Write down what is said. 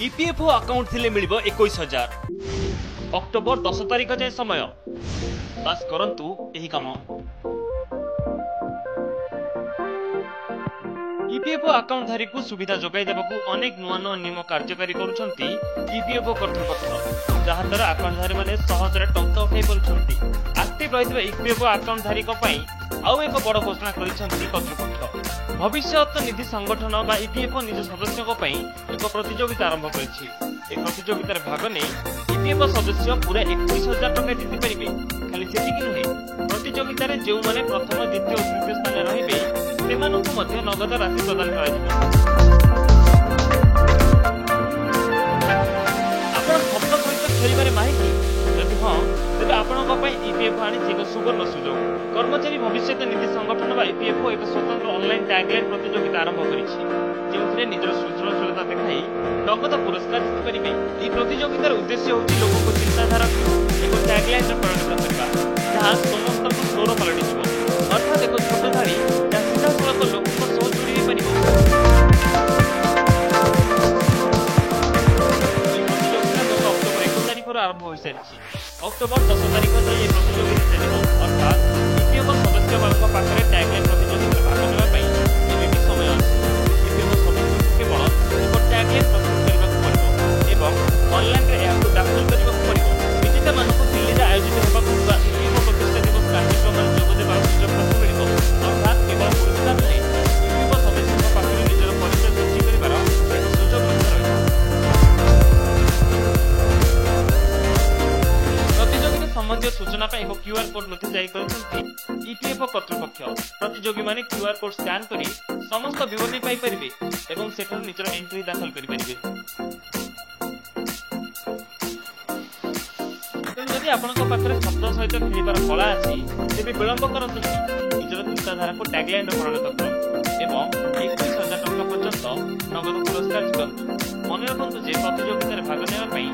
EPFO account थिले मिलिबो 21,000। October 10 तारिख जाए समय बस करंतु एही काम। ईपीएफओ अकाउंट धारी को सुविधा जोगाई देबकु अनेक नुआ नुआ नियम कार्यकारी करूछंती ईपीएफओ कर्तृपक्ष, जहा द्वारा अकाउंट धारी माने सहजरे टंका उठाई पारुछंती। एक्टिव रहितबा ईपीएफओ अकाउंट धारी को पई आउ एक बड़ घोषणा करिसंती कर्तृपक्ष। भविष्यत निधि संगठन बा ईपीएफओ निज सदस्यों को पई एक प्रतियोगिता आरंभ करिछि। ए प्रतियोगितार भाग नै ईपीएफओ सदस्य पूरा 21,000 टका जीति परिबे। खाली सेतिकि नुहे, प्रतियोगितारे जेउ माने प्रथम द्वितीय और तृतीय स्थान रहिबे सेमानकु मध्ये नगद राशि प्रदान कराଯିବ। आपण शब्द सहित खेलिबारे माहिती यदि हां तेबे आपणक पई ईपीएफओ आनी एक सुवर्ण सुযোগ। कर्मचारी भविष्य निधि संगठन बा ईपीएफओ एक स्वतंत्र ऑनलाइन टैगलाइन प्रतियोगिता आरंभ करिछि, जेउथिरे निजर सृजनशीलता देखाई नगद पुरस्कार जीति परिबे। ई प्रतियोगितार उद्देश्य होछि लोकक चिंताधारा एक टैगलाइन परिणत करबा, जहा समस्तक स्वर पलटि जिवो। अर्थात एक छोट धारी या सीधा सड़क लोकक सह जोड़ी होई परिबो। ई प्रतियोगिता 10 अक्टोबर 1 तारिख आरंभ होई सारिछि। अक्टोबर 10 तारिख जाए प्रतियोगिता चलिबो। अर्थात ईपीएफओ सदस्य ମାନଙ୍କ ପାଖରେ टैगलाइन प्रतियोगिताରେ भाग ନେବା ପାଇଁ ଏବେ ବି ସମୟ ଅଛି। ईपीएफओ ସଦସ୍ୟଙ୍କୁ କେବଳ ଏକ टैगलाइन ପ୍ରସ୍ତୁତ କରିବାକୁ ପଡ଼ିବ ଏବଂ ଅନଲାଇନରେ ଏହାକୁ ଦାଖଲ କରିବାକୁ ପଡ଼ିବ। ବିଜେତାମାନଙ୍କୁ ଦିଲ୍ଲୀରେ ଆୟୋଜିତ ହେବାକୁ ଥିବା ईपीएफओ ପ୍ରତିଷ୍ଠା ଦିବସ କାର୍ଯ୍ୟକ୍ରମରେ ଯୋଗ ଦେବାର ସୁଯୋଗ ମଧ୍ୟ ମିଳିବ। ଅର୍ଥାତ କେବଳ ପୁରସ୍କାର ନୁହେଁ, ईपीएफओ ସଦସ୍ୟଙ୍କ ପାଖରେ ନିଜର ପରିଚୟ ସୃଷ୍ଟି କରିବାର ଏକ ସୁଯୋଗ ମଧ୍ୟ ରହିଛି। प्रतियोगिता संबंधी सूचना पर एक क्यूआर कोड मध्ये जारी करछन्ती ईपीएफओ कर्तृपक्ष। प्रतियोगी माने क्यूआर कोड स्कैन करी समस्त विवरणी पाई परिबे एवं सेठर निजर एंट्री दाखल करि परिबे। यदि आपनक पाखरे शब्द सहित खेलिबार कला अछि तेबे विलंब करंतु निजर चिंताधारा को टैगलाइन रे परिणत करंतु एवं 21,000 टका पर्यंत नगद पुरस्कार जितंतु। मन रखंतु जे प्रतियोगिता रे भाग नेबा पई